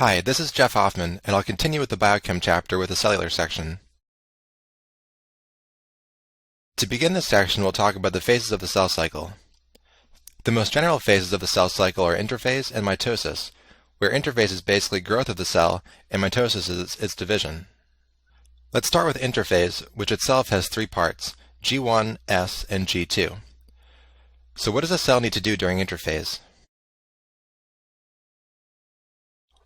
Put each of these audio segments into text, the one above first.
Hi, this is Jeff Hoffman, and I'll continue with the Biochem chapter with the cellular section. To begin this section, we'll talk about the phases of the cell cycle. The most general phases of the cell cycle are interphase and mitosis, where interphase is basically growth of the cell, and mitosis is its division. Let's start with interphase, which itself has three parts, G1, S, and G2. So what does a cell need to do during interphase?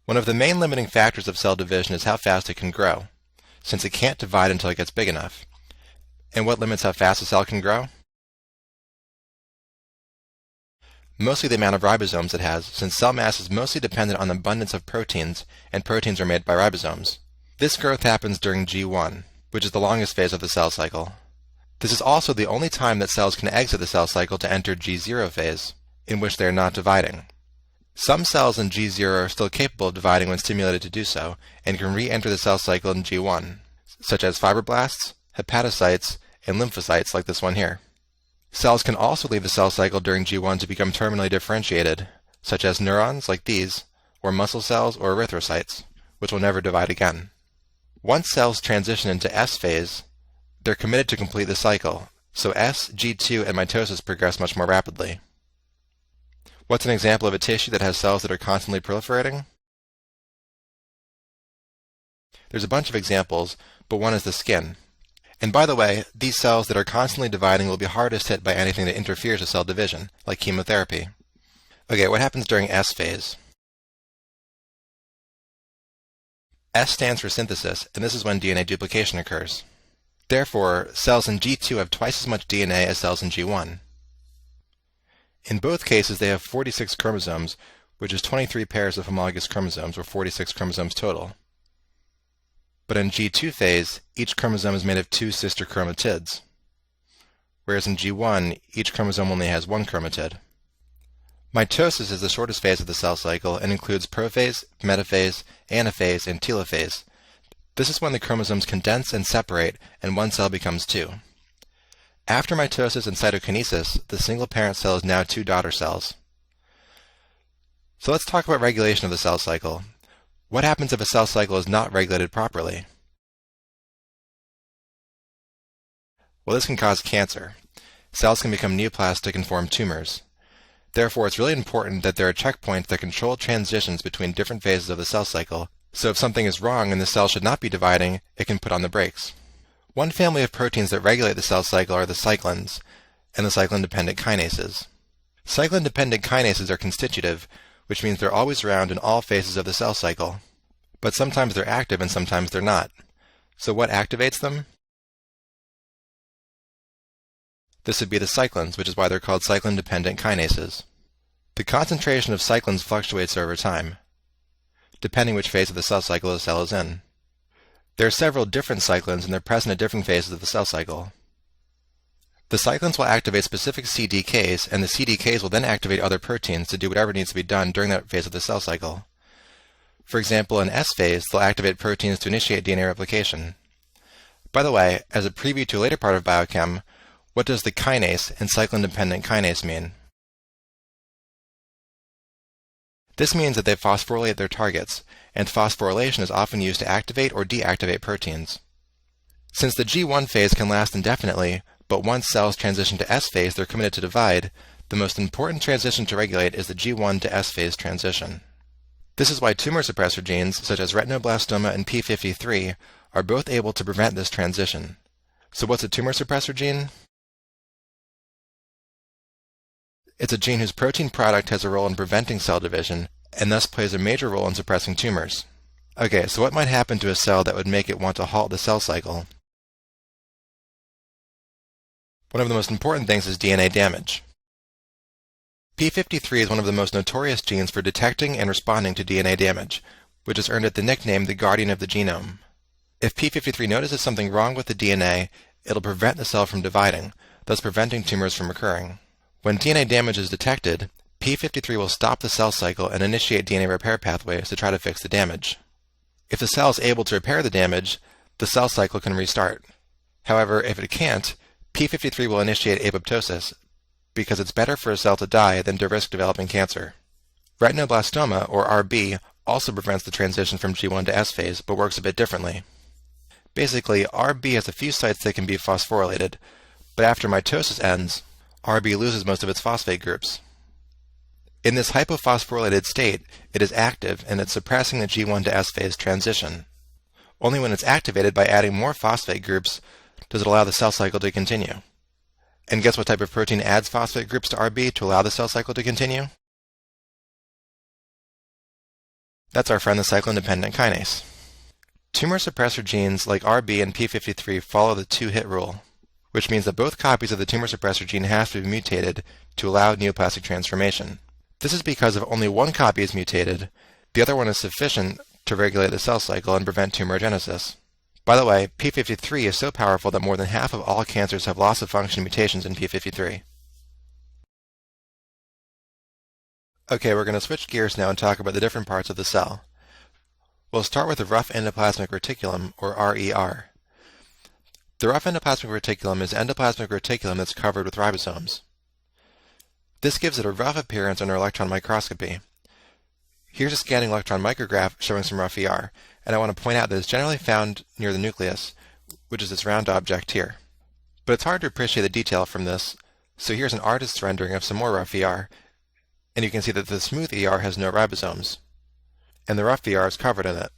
One of the main limiting factors of cell division is how fast it can grow, since it can't divide until it gets big enough. And what limits how fast a cell can grow? Mostly the amount of ribosomes it has, since cell mass is mostly dependent on the abundance of proteins, and proteins are made by ribosomes. This growth happens during G1, which is the longest phase of the cell cycle. This is also the only time that cells can exit the cell cycle to enter G0 phase, in which they are not dividing. Some cells in G0 are still capable of dividing when stimulated to do so, and can re-enter the cell cycle in G1, such as fibroblasts, hepatocytes, and lymphocytes like this one here. Cells can also leave the cell cycle during G1 to become terminally differentiated, such as neurons like these, or muscle cells or erythrocytes, which will never divide again. Once cells transition into S phase, they're committed to complete the cycle, so S, G2, and mitosis progress much more rapidly. What's an example of a tissue that has cells that are constantly proliferating? There's a bunch of examples, but one is the skin. And by the way, these cells that are constantly dividing will be hardest hit by anything that interferes with cell division, like chemotherapy. Okay, what happens during S phase? S stands for synthesis, and this is when DNA duplication occurs. Therefore, cells in G2 have twice as much DNA as cells in G1. In both cases, they have 46 chromosomes, which is 23 pairs of homologous chromosomes, or 46 chromosomes total. But in G2 phase, each chromosome is made of two sister chromatids, whereas in G1, each chromosome only has one chromatid. Mitosis is the shortest phase of the cell cycle and includes prophase, metaphase, anaphase, and telophase. This is when the chromosomes condense and separate, and one cell becomes two. After mitosis and cytokinesis, the single parent cell is now two daughter cells. So let's talk about regulation of the cell cycle. What happens if a cell cycle is not regulated properly? Well, this can cause cancer. Cells can become neoplastic and form tumors. Therefore, it's really important that there are checkpoints that control transitions between different phases of the cell cycle, so if something is wrong and the cell should not be dividing, it can put on the brakes. One family of proteins that regulate the cell cycle are the cyclins and the cyclin-dependent kinases. Cyclin-dependent kinases are constitutive, which means they're always around in all phases of the cell cycle. But sometimes they're active and sometimes they're not. So what activates them? This would be the cyclins, which is why they're called cyclin-dependent kinases. The concentration of cyclins fluctuates over time, depending which phase of the cell cycle the cell is in. There are several different cyclins, and they're present at different phases of the cell cycle. The cyclins will activate specific CDKs, and the CDKs will then activate other proteins to do whatever needs to be done during that phase of the cell cycle. For example, in S phase, they'll activate proteins to initiate DNA replication. By the way, as a preview to a later part of biochem, what does the kinase and cyclin-dependent kinase mean? This means that they phosphorylate their targets, and phosphorylation is often used to activate or deactivate proteins. Since the G1 phase can last indefinitely, but once cells transition to S phase they're committed to divide, the most important transition to regulate is the G1 to S phase transition. This is why tumor suppressor genes, such as retinoblastoma and P53, are both able to prevent this transition. So what's a tumor suppressor gene? It's a gene whose protein product has a role in preventing cell division, and thus plays a major role in suppressing tumors. Okay, so what might happen to a cell that would make it want to halt the cell cycle? One of the most important things is DNA damage. P53 is one of the most notorious genes for detecting and responding to DNA damage, which has earned it the nickname the guardian of the genome. If P53 notices something wrong with the DNA, it'll prevent the cell from dividing, thus preventing tumors from occurring. When DNA damage is detected, P53 will stop the cell cycle and initiate DNA repair pathways to try to fix the damage. If the cell is able to repair the damage, the cell cycle can restart. However, if it can't, P53 will initiate apoptosis, because it's better for a cell to die than to risk developing cancer. Retinoblastoma, or RB, also prevents the transition from G1 to S phase, but works a bit differently. Basically, RB has a few sites that can be phosphorylated, but after mitosis ends, RB loses most of its phosphate groups. In this hypophosphorylated state, it is active and it's suppressing the G1 to S phase transition. Only when it's activated by adding more phosphate groups does it allow the cell cycle to continue. And guess what type of protein adds phosphate groups to RB to allow the cell cycle to continue? That's our friend the cyclin-dependent kinase. Tumor suppressor genes like RB and P53 follow the two-hit rule, which means that both copies of the tumor suppressor gene have to be mutated to allow neoplastic transformation. This is because if only one copy is mutated, the other one is sufficient to regulate the cell cycle and prevent tumorigenesis. By the way, P53 is so powerful that more than half of all cancers have loss-of-function mutations in P53. Okay, we're going to switch gears now and talk about the different parts of the cell. We'll start with the rough endoplasmic reticulum, or RER. The rough endoplasmic reticulum is endoplasmic reticulum that's covered with ribosomes. This gives it a rough appearance under electron microscopy. Here's a scanning electron micrograph showing some rough ER, and I want to point out that it's generally found near the nucleus, which is this round object here. But it's hard to appreciate the detail from this, so here's an artist's rendering of some more rough ER, and you can see that the smooth ER has no ribosomes, and the rough ER is covered in it.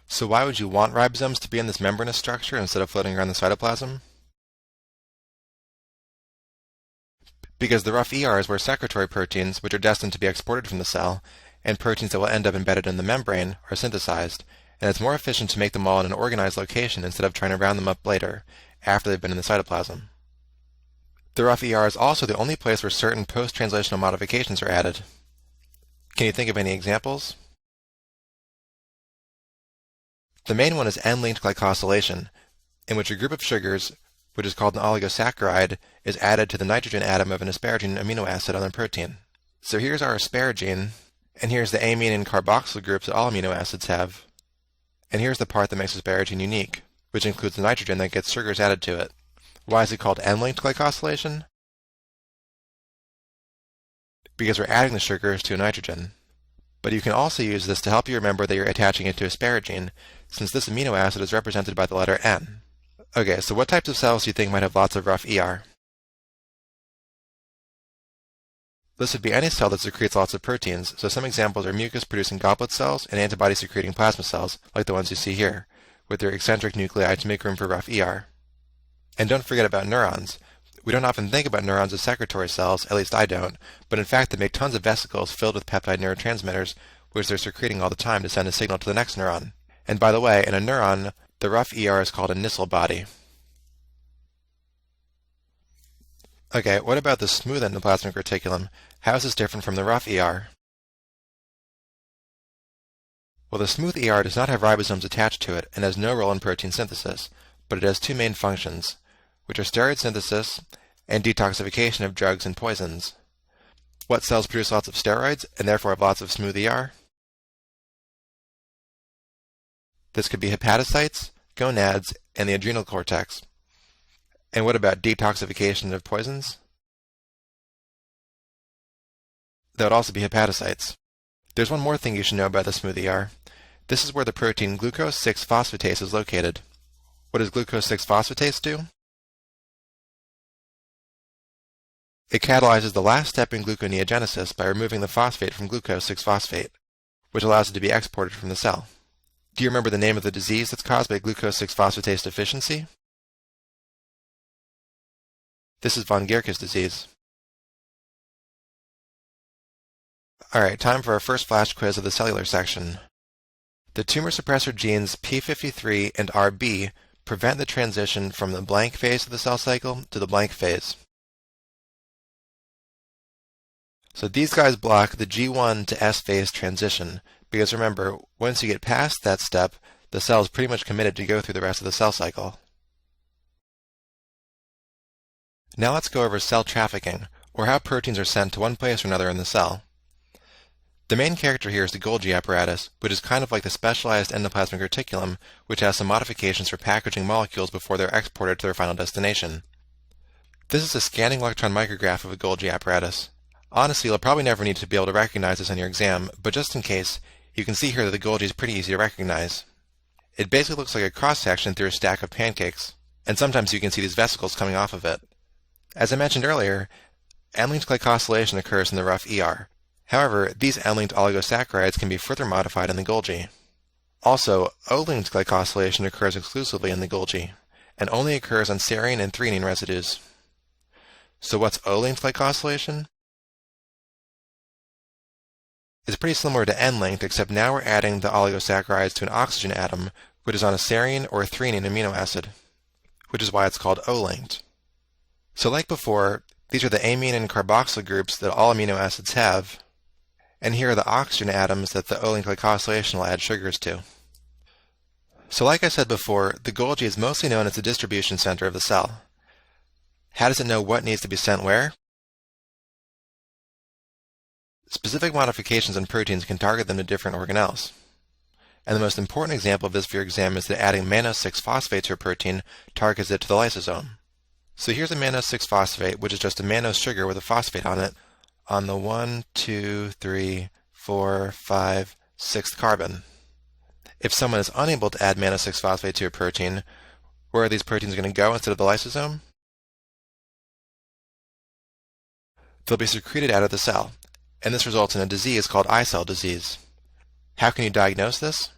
So why would you want ribosomes to be in this membranous structure instead of floating around the cytoplasm? Because the rough ER is where secretory proteins, which are destined to be exported from the cell, and proteins that will end up embedded in the membrane, are synthesized, and it's more efficient to make them all in an organized location instead of trying to round them up later, after they've been in the cytoplasm. The rough ER is also the only place where certain post-translational modifications are added. Can you think of any examples? The main one is N-linked glycosylation, in which a group of sugars, which is called an oligosaccharide, is added to the nitrogen atom of an asparagine amino acid on a protein. So here's our asparagine, and here's the amine and carboxyl groups that all amino acids have. And here's the part that makes asparagine unique, which includes the nitrogen that gets sugars added to it. Why is it called N-linked glycosylation? Because we're adding the sugars to a nitrogen. But you can also use this to help you remember that you're attaching it to asparagine, since this amino acid is represented by the letter N. Okay, so what types of cells do you think might have lots of rough ER? This would be any cell that secretes lots of proteins, so some examples are mucus-producing goblet cells and antibody-secreting plasma cells, like the ones you see here, with their eccentric nuclei to make room for rough ER. And don't forget about neurons. We don't often think about neurons as secretory cells, at least I don't, but in fact they make tons of vesicles filled with peptide neurotransmitters, which they're secreting all the time to send a signal to the next neuron. And by the way, in a neuron, the rough ER is called a Nissl body. Okay, what about the smooth endoplasmic reticulum? How is this different from the rough ER? Well, the smooth ER does not have ribosomes attached to it and has no role in protein synthesis, but it has two main functions, which are steroid synthesis and detoxification of drugs and poisons. What cells produce lots of steroids and therefore have lots of smooth ER? This could be hepatocytes, gonads, and the adrenal cortex. And what about detoxification of poisons? That would also be hepatocytes. There's one more thing you should know about the smooth ER. This is where the protein glucose-6-phosphatase is located. What does glucose-6-phosphatase do? It catalyzes the last step in gluconeogenesis by removing the phosphate from glucose-6-phosphate, which allows it to be exported from the cell. Do you remember the name of the disease that's caused by glucose-6-phosphatase deficiency? This is von Gierke's disease. Alright, time for our first flash quiz of the cellular section. The tumor suppressor genes P53 and RB prevent the transition from the blank phase of the cell cycle to the blank phase. So these guys block the G1 to S phase transition, because remember, once you get past that step, the cell is pretty much committed to go through the rest of the cell cycle. Now let's go over cell trafficking, or how proteins are sent to one place or another in the cell. The main character here is the Golgi apparatus, which is kind of like the specialized endoplasmic reticulum, which has some modifications for packaging molecules before they're exported to their final destination. This is a scanning electron micrograph of a Golgi apparatus. Honestly, you'll probably never need to be able to recognize this on your exam, but just in case, you can see here that the Golgi is pretty easy to recognize. It basically looks like a cross-section through a stack of pancakes, and sometimes you can see these vesicles coming off of it. As I mentioned earlier, N-linked glycosylation occurs in the rough ER. However, these N-linked oligosaccharides can be further modified in the Golgi. Also, O-linked glycosylation occurs exclusively in the Golgi, and only occurs on serine and threonine residues. So what's O-linked glycosylation? It's pretty similar to N-linked, except now we're adding the oligosaccharides to an oxygen atom, which is on a serine or a threonine amino acid, which is why it's called O-linked. So like before, these are the amine and carboxyl groups that all amino acids have, and here are the oxygen atoms that the O-linked glycosylation will add sugars to. So like I said before, the Golgi is mostly known as the distribution center of the cell. How does it know what needs to be sent where? Specific modifications in proteins can target them to different organelles. And the most important example of this for your exam is that adding mannose-6-phosphate to a protein targets it to the lysosome. So here's a mannose-6-phosphate, which is just a mannose sugar with a phosphate on it, on the 1, 2, 3, 4, 5, 6th carbon. If someone is unable to add mannose-6-phosphate to a protein, where are these proteins going to go instead of the lysosome? They'll be secreted out of the cell, and this results in a disease called eye cell disease. How can you diagnose this?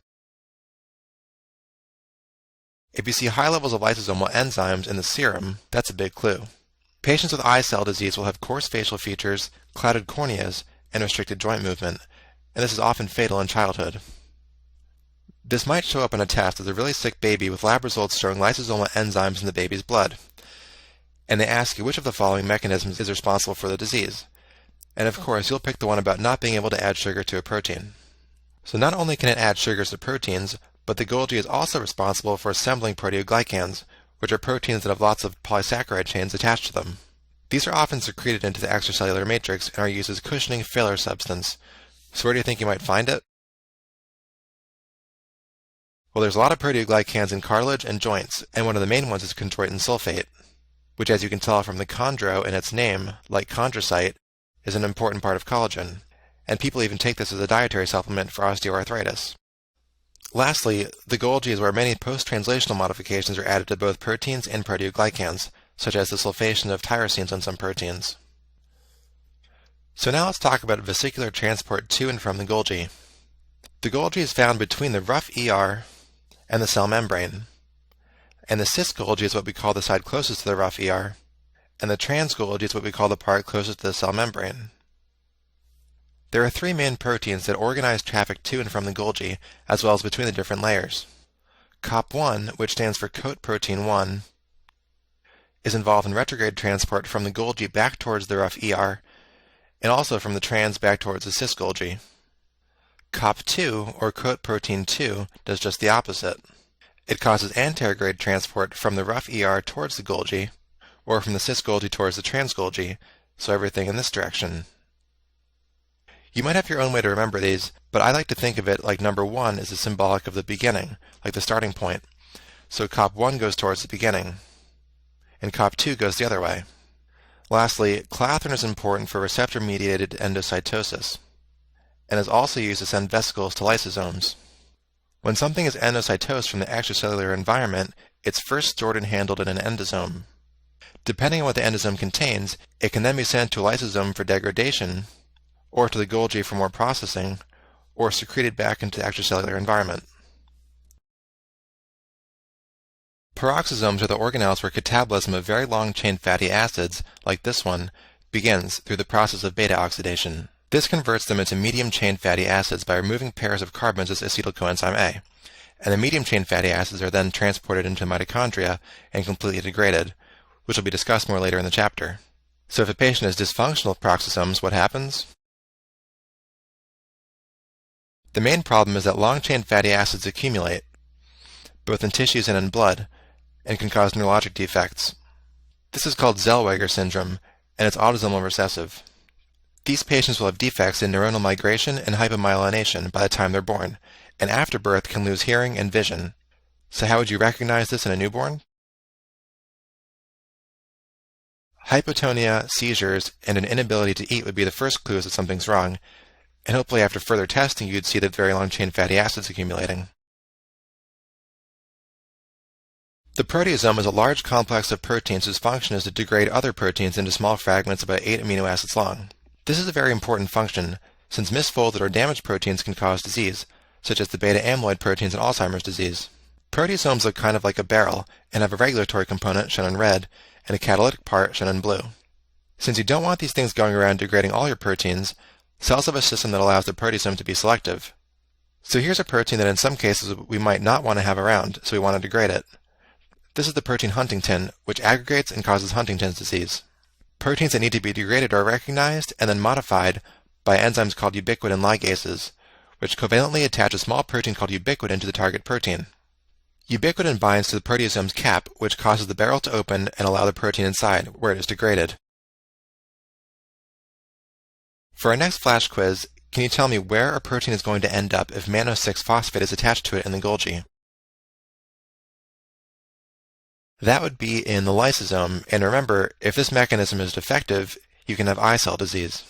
If you see high levels of lysosomal enzymes in the serum, that's a big clue. Patients with eye cell disease will have coarse facial features, clouded corneas, and restricted joint movement, and this is often fatal in childhood. This might show up on a test as a really sick baby with lab results showing lysosomal enzymes in the baby's blood, and they ask you which of the following mechanisms is responsible for the disease. And of course, you'll pick the one about not being able to add sugar to a protein. So not only can it add sugars to proteins, but the Golgi is also responsible for assembling proteoglycans, which are proteins that have lots of polysaccharide chains attached to them. These are often secreted into the extracellular matrix and are used as cushioning filler substance. So where do you think you might find it? Well, there's a lot of proteoglycans in cartilage and joints, and one of the main ones is chondroitin sulfate, which, as you can tell from the chondro in its name, like chondrocyte, is an important part of collagen, and people even take this as a dietary supplement for osteoarthritis. Lastly, the Golgi is where many post-translational modifications are added to both proteins and proteoglycans, such as the sulfation of tyrosines on some proteins. So now let's talk about vesicular transport to and from the Golgi. The Golgi is found between the rough ER and the cell membrane, and the cis Golgi is what we call the side closest to the rough ER, and the trans Golgi is what we call the part closest to the cell membrane. There are three main proteins that organize traffic to and from the Golgi, as well as between the different layers. COP1, which stands for coat protein 1, is involved in retrograde transport from the Golgi back towards the rough ER, and also from the trans back towards the cis Golgi. COP2, or coat protein 2, does just the opposite. It causes anterograde transport from the rough ER towards the Golgi, or from the cis Golgi towards the trans Golgi, so everything in this direction. You might have your own way to remember these, but I like to think of it like number 1 is symbolic of the beginning, like the starting point. So COP1 goes towards the beginning, and COP2 goes the other way. Lastly, clathrin is important for receptor-mediated endocytosis, and is also used to send vesicles to lysosomes. When something is endocytosed from the extracellular environment, it's first stored and handled in an endosome. Depending on what the endosome contains, it can then be sent to a lysosome for degradation, or to the Golgi for more processing, or secreted back into the extracellular environment. Peroxisomes are the organelles where catabolism of very long-chain fatty acids, like this one, begins through the process of beta oxidation. This converts them into medium-chain fatty acids by removing pairs of carbons as acetyl coenzyme A, and the medium-chain fatty acids are then transported into mitochondria and completely degraded, which will be discussed more later in the chapter. So if a patient has dysfunctional peroxisomes, what happens? The main problem is that long-chain fatty acids accumulate, both in tissues and in blood, and can cause neurologic defects. This is called Zellweger syndrome, and it's autosomal recessive. These patients will have defects in neuronal migration and hypomyelination by the time they're born, and after birth can lose hearing and vision. So how would you recognize this in a newborn? Hypotonia, seizures, and an inability to eat would be the first clues that something's wrong, and hopefully after further testing you'd see that very long-chain fatty acids accumulating. The proteasome is a large complex of proteins whose function is to degrade other proteins into small fragments about 8 amino acids long. This is a very important function, since misfolded or damaged proteins can cause disease, such as the beta-amyloid proteins in Alzheimer's disease. Proteasomes look kind of like a barrel, and have a regulatory component shown in red, and a catalytic part shown in blue. Since you don't want these things going around degrading all your proteins, cells have a system that allows the proteasome to be selective. So here's a protein that in some cases we might not want to have around, so we want to degrade it. This is the protein Huntingtin, which aggregates and causes Huntington's disease. Proteins that need to be degraded are recognized and then modified by enzymes called ubiquitin ligases, which covalently attach a small protein called ubiquitin to the target protein. Ubiquitin binds to the proteasome's cap, which causes the barrel to open and allow the protein inside, where it is degraded. For our next flash quiz, can you tell me where a protein is going to end up if mannose-6-phosphate is attached to it in the Golgi? That would be in the lysosome, and remember, if this mechanism is defective, you can have eye cell disease.